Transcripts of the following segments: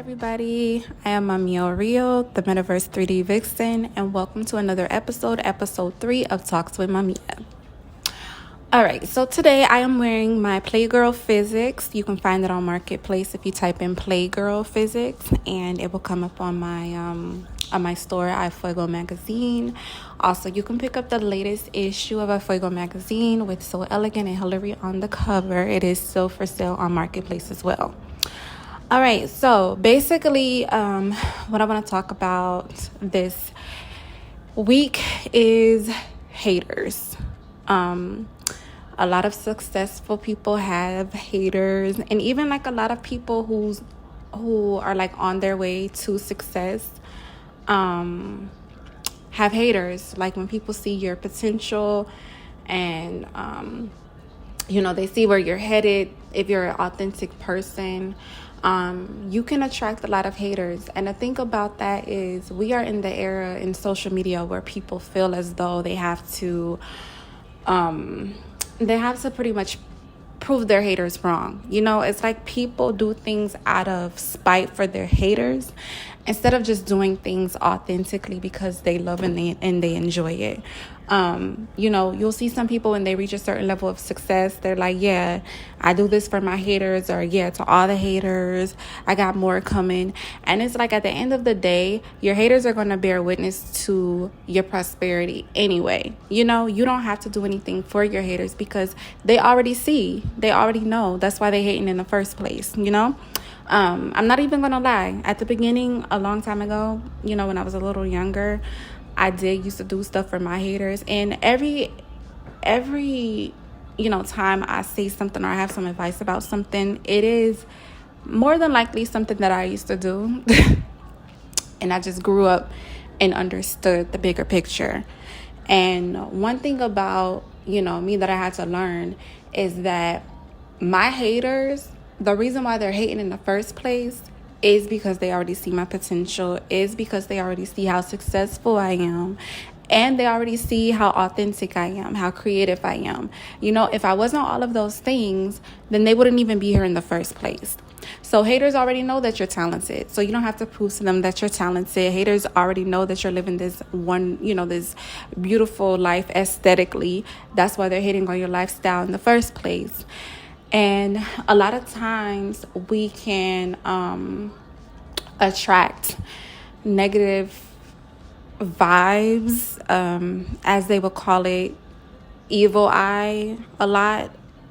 everybody. I am Mamio Rio, the Metaverse 3D Vixen, and welcome to another episode 3 of Talks with Mamia. All right, so today I am wearing my Playgirl Physics. You can find it on Marketplace if you type in Playgirl Physics, and it will come up on my store, iFuego magazine. Also, you can pick up the latest issue of iFuego magazine with So Elegant and Hillary on the cover. It is still for sale on Marketplace as well. All right, so basically, what I want to talk about this week is haters. A lot of successful people have haters, and even like a lot of people who are like on their way to success have haters. Like when people see your potential and they see where you're headed. If you're an authentic person, you can attract a lot of haters. And the thing about that is we are in the era in social media where people feel as though they have to pretty much prove their haters wrong. It's like people do things out of spite for their haters instead of just doing things authentically because they love and they enjoy it. You'll see some people when they reach a certain level of success, they're like, yeah, I do this for my haters, or yeah, to all the haters, I got more coming. And it's like at the end of the day, your haters are going to bear witness to your prosperity anyway. You don't have to do anything for your haters because they already know. That's why they hating in the first place, I'm not even going to lie. At the beginning, a long time ago, when I was a little younger, I used to do stuff for my haters. And every time I say something or I have some advice about something, it is more than likely something that I used to do. And I just grew up and understood the bigger picture. And one thing about, me that I had to learn is that my haters, the reason why they're hating in the first place is because they already see my potential, is because they already see how successful I am, and they already see how authentic I am, how creative I am. If I wasn't all of those things, then they wouldn't even be here in the first place. So haters already know that you're talented. So you don't have to prove to them that you're talented. Haters already know that you're living this this beautiful life aesthetically. That's why they're hating on your lifestyle in the first place. And a lot of times we can attract negative vibes, as they would call it, evil eye, a lot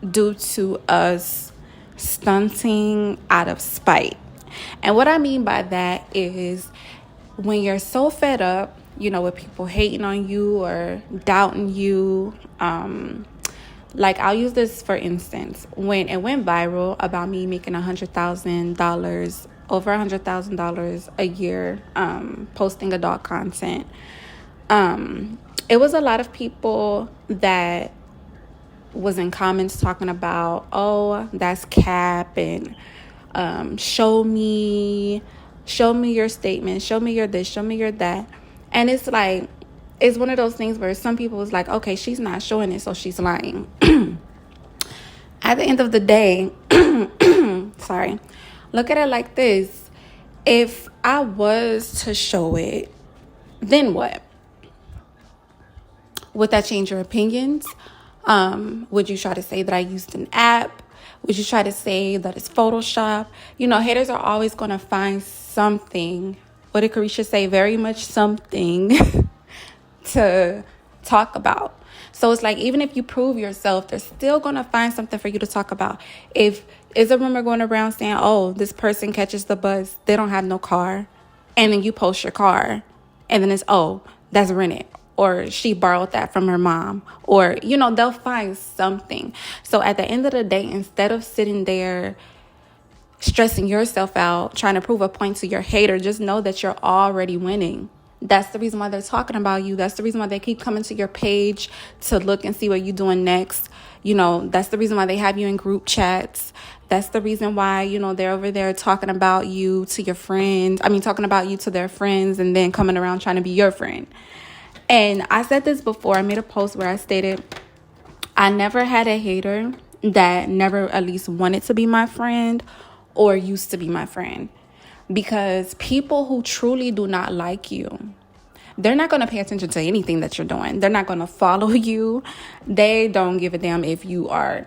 due to us stunting out of spite. And what I mean by that is when you're so fed up, with people hating on you or doubting you, like I'll use this for instance, when it went viral about me making $100,000, over $100,000 a year, posting adult content. It was a lot of people that was in comments talking about, oh, that's cap, and show me your statement, show me your this, show me your that. And it's like, it's one of those things where some people was like, okay, she's not showing it, so she's lying. At the end of the day, sorry, look at it like this. If I was to show it, then what? Would that change your opinions? Would you try to say that I used an app? Would you try to say that it's Photoshop? Haters are always going to find something, what did Carisha say? Very much something to talk about. So it's like, even if you prove yourself, they're still going to find something for you to talk about. If is a rumor going around saying, oh, this person catches the bus, they don't have no car, and then you post your car, and then it's, oh, that's rented, or she borrowed that from her mom, or, they'll find something. So at the end of the day, instead of sitting there stressing yourself out, trying to prove a point to your hater, just know that you're already winning. That's the reason why they're talking about you. That's the reason why they keep coming to your page to look and see what you're doing next. That's the reason why they have you in group chats. That's the reason why, they're over there talking about you to your friends. Talking about you to their friends and then coming around trying to be your friend. And I said this before. I made a post where I stated, I never had a hater that never at least wanted to be my friend or used to be my friend. Because people who truly do not like you, they're not going to pay attention to anything that you're doing. They're not going to follow you. They don't give a damn if you are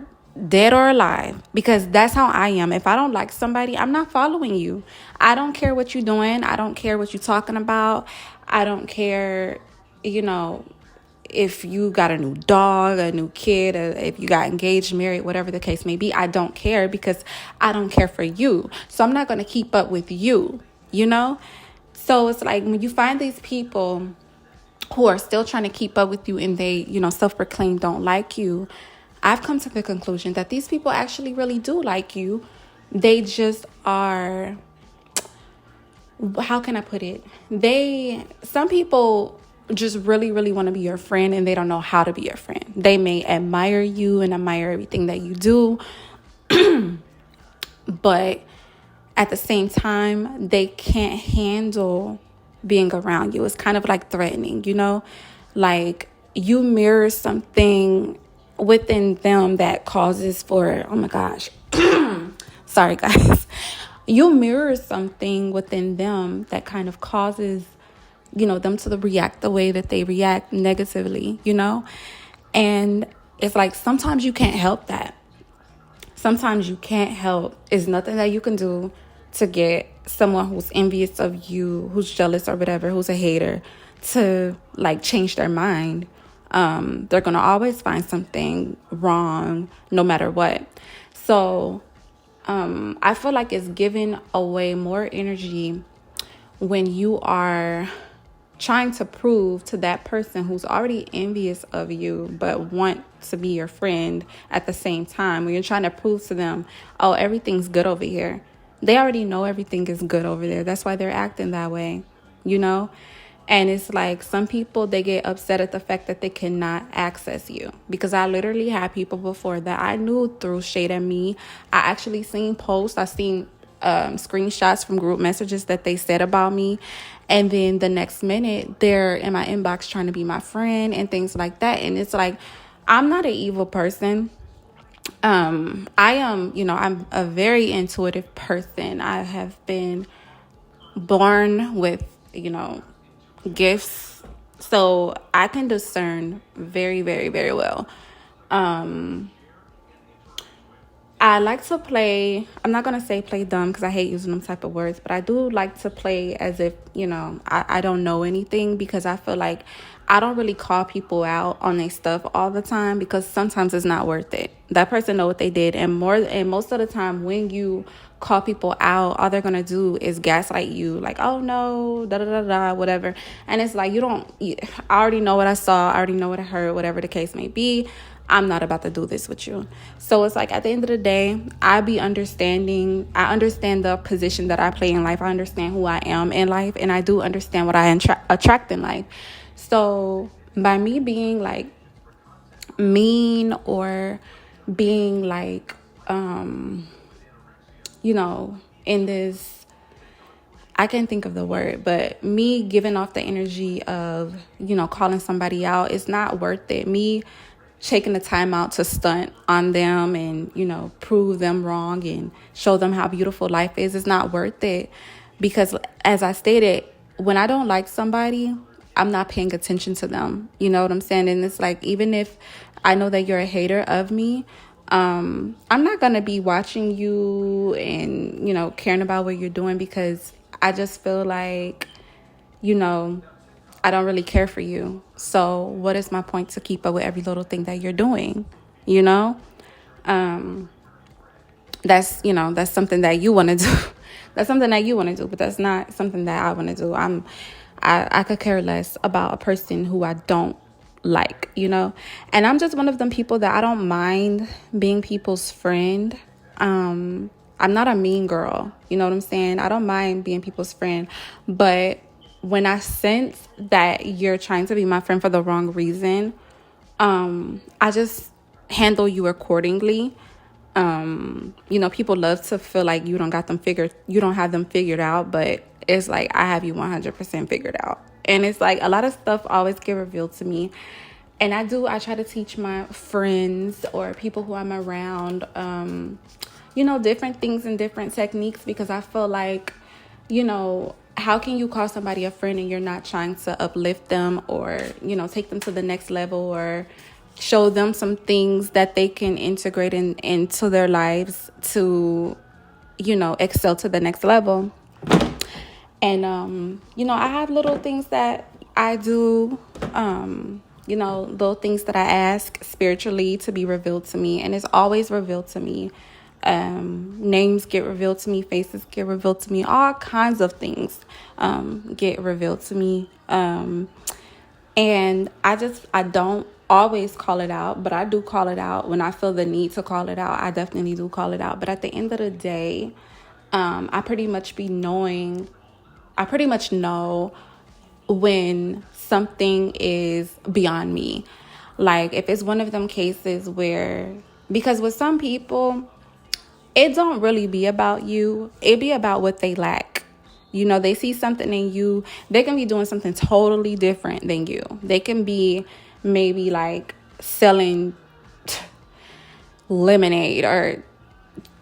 dead or alive, because that's how I am. If I don't like somebody, I'm not following you. I don't care what you're doing. I don't care what you're talking about. I don't care, if you got a new dog, a new kid, if you got engaged, married, whatever the case may be. I don't care, because I don't care for you. So I'm not going to keep up with you, So it's like when you find these people who are still trying to keep up with you and they, self-proclaim don't like you, I've come to the conclusion that these people actually really do like you. They just are, how can I put it? Some people just really, really want to be your friend, and they don't know how to be your friend. They may admire you and admire everything that you do, but at the same time, they can't handle being around you. It's kind of like threatening, like you mirror something within them that causes for, oh my gosh, sorry guys, you mirror something within them that kind of causes, them to react the way that they react negatively, and it's like sometimes you can't help that. Sometimes you can't help. It's nothing that you can do to get someone who's envious of you, who's jealous or whatever, who's a hater, to change their mind. They're going to always find something wrong no matter what. So I feel like it's giving away more energy when you are trying to prove to that person who's already envious of you but want to be your friend at the same time. When you're trying to prove to them, oh, everything's good over here. They already know everything is good over there. That's why they're acting that way, And it's like some people, they get upset at the fact that they cannot access you. Because I literally had people before that I knew threw shade at me. I actually seen posts. I seen screenshots from group messages that they said about me. And then the next minute, they're in my inbox trying to be my friend and things like that. And it's like, I'm not an evil person. I am, I'm a very intuitive person. I have been born with, gifts. So I can discern very, very, very well. I like to play, I'm not going to say play dumb because I hate using them type of words, but I do like to play as if, I don't know anything, because I feel like I don't really call people out on their stuff all the time, because sometimes it's not worth it. That person know what they did, and most of the time when you call people out, all they're going to do is gaslight you, like, oh no, da da da da, whatever. And it's like, I already know what I saw, I already know what I heard, whatever the case may be. I'm not about to do this with you. So it's like, at the end of the day, I understand the position that I play in life. I understand who I am in life, and I do understand what I attract in life. So by me being mean or being in this, I can't think of the word, but me giving off the energy of, calling somebody out, it's not worth it. Me taking the time out to stunt on them and, prove them wrong and show them how beautiful life is not worth it. Because as I stated, when I don't like somebody, I'm not paying attention to them. You know what I'm saying? And it's like, even if I know that you're a hater of me, I'm not going to be watching you and, caring about what you're doing, because I just feel like, I don't really care for you. So what is my point to keep up with every little thing that you're doing? That's something that you want to do. That's something that you want to do, but that's not something that I want to do. I could care less about a person who I don't like, and I'm just one of them people that I don't mind being people's friend. I'm not a mean girl. You know what I'm saying? I don't mind being people's friend, but when I sense that you're trying to be my friend for the wrong reason, I just handle you accordingly. People love to feel like you don't have them figured out, but it's like, I have you 100% figured out. And it's like, a lot of stuff always get revealed to me. And I try to teach my friends or people who I'm around, different things and different techniques, because I feel like, how can you call somebody a friend and you're not trying to uplift them or, take them to the next level or show them some things that they can integrate into their lives to, excel to the next level. And, I have little things that I do, little things that I ask spiritually to be revealed to me. And it's always revealed to me. Names get revealed to me, faces get revealed to me, all kinds of things get revealed to me. And I don't always call it out, but I do call it out when I feel the need to call it out. I definitely do call it out. But at the end of the day, I pretty much know when something is beyond me. Like if it's one of them cases where, because with some people, it don't really be about you. It be about what they lack. They see something in you. They can be doing something totally different than you. They can be maybe like selling lemonade or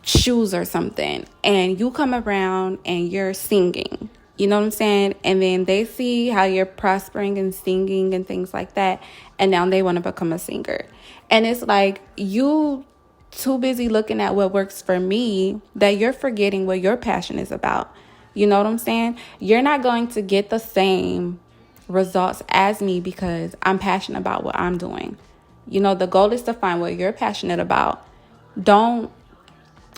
shoes or something. And you come around and you're singing. You know what I'm saying? And then they see how you're prospering and singing and things like that. And now they want to become a singer. And it's like you too busy looking at what works for me that you're forgetting what your passion is about. You know what I'm saying? You're not going to get the same results as me because I'm passionate about what I'm doing. The goal is to find what you're passionate about. Don't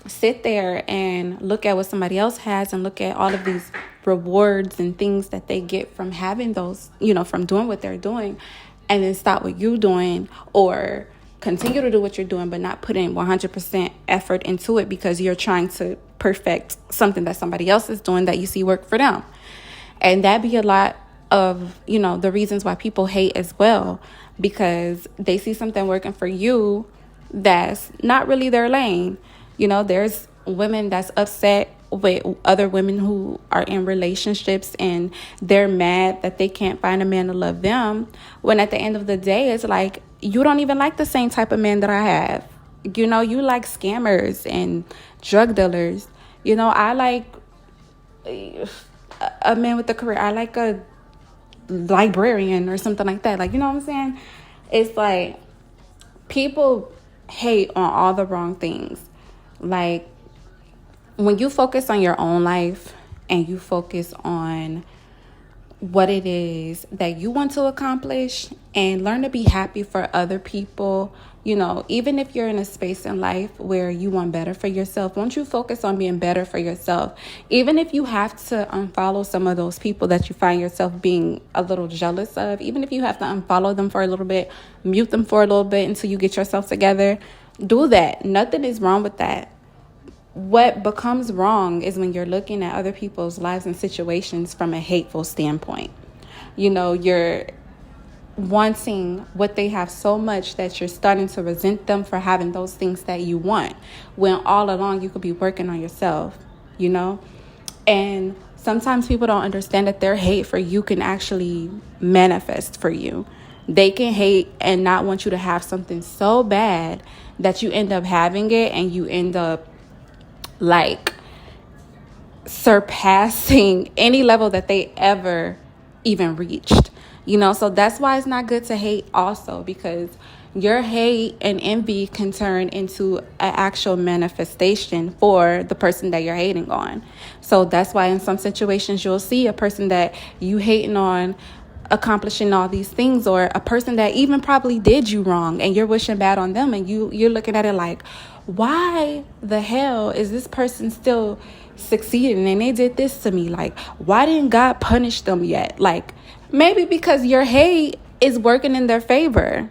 sit there and look at what somebody else has and look at all of these rewards and things that they get from having those, from doing what they're doing, and then stop what you're doing or continue to do what you're doing, but not put in 100% effort into it because you're trying to perfect something that somebody else is doing that you see work for them. And that be a lot of, the reasons why people hate as well, because they see something working for you that's not really their lane. There's women that's upset with other women who are in relationships and they're mad that they can't find a man to love them, when at the end of the day, it's like, you don't even like the same type of man that I have. You like scammers and drug dealers. I like a man with a career. I like a librarian or something like that. Like, you know what I'm saying? It's like people hate on all the wrong things. Like when you focus on your own life and you focus on what it is that you want to accomplish and learn to be happy for other people, even if you're in a space in life where you want better for yourself, won't you focus on being better for yourself? Even if you have to unfollow some of those people that you find yourself being a little jealous of, even if you have to unfollow them for a little bit, mute them for a little bit until you get yourself together, do that. Nothing is wrong with that. What becomes wrong is when you're looking at other people's lives and situations from a hateful standpoint. You're wanting what they have so much that you're starting to resent them for having those things that you want, when all along you could be working on yourself, And sometimes people don't understand that their hate for you can actually manifest for you. They can hate and not want you to have something so bad that you end up having it and you end up like surpassing any level that they ever even reached, so that's why it's not good to hate also, because your hate and envy can turn into an actual manifestation for the person that you're hating on. So that's why in some situations you'll see a person that you hating on accomplishing all these things, or a person that even probably did you wrong and you're wishing bad on them, and you're looking at it like, why the hell is this person still succeeding and they did this to me? Like, why didn't God punish them yet? Like, maybe because your hate is working in their favor,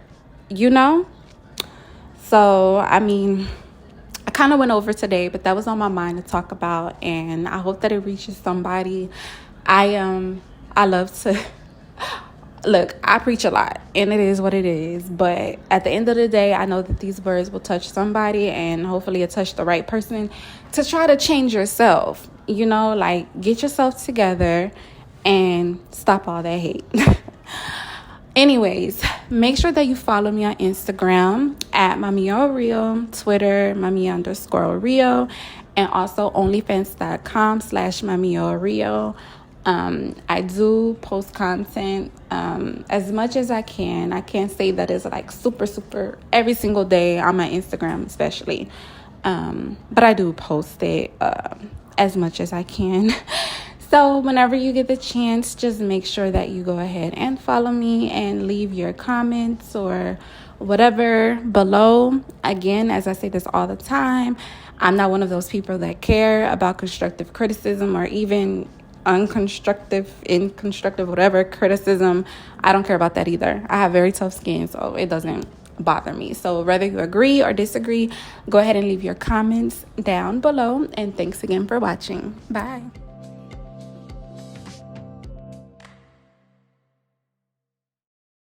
So, I kind of went over today, but that was on my mind to talk about, and I hope that it reaches somebody. I love to look, I preach a lot, and it is what it is, but at the end of the day, I know that these words will touch somebody, and hopefully it touch the right person to try to change yourself, like get yourself together and stop all that hate. Anyways, make sure that you follow me on Instagram at Mamio Twitter, Mamia_Rio, and also onlyfans.com/Mamio. I do post content as much as I can. I can't say that it's like super every single day on my Instagram, especially. But I do post it as much as I can. So whenever you get the chance, just make sure that you go ahead and follow me and leave your comments or whatever below. Again, as I say this all the time, I'm not one of those people that care about constructive criticism or even inconstructive, whatever criticism. I don't care about that either. I have very tough skin, so it doesn't bother me. So whether you agree or disagree, go ahead and leave your comments down below. And thanks again for watching. Bye.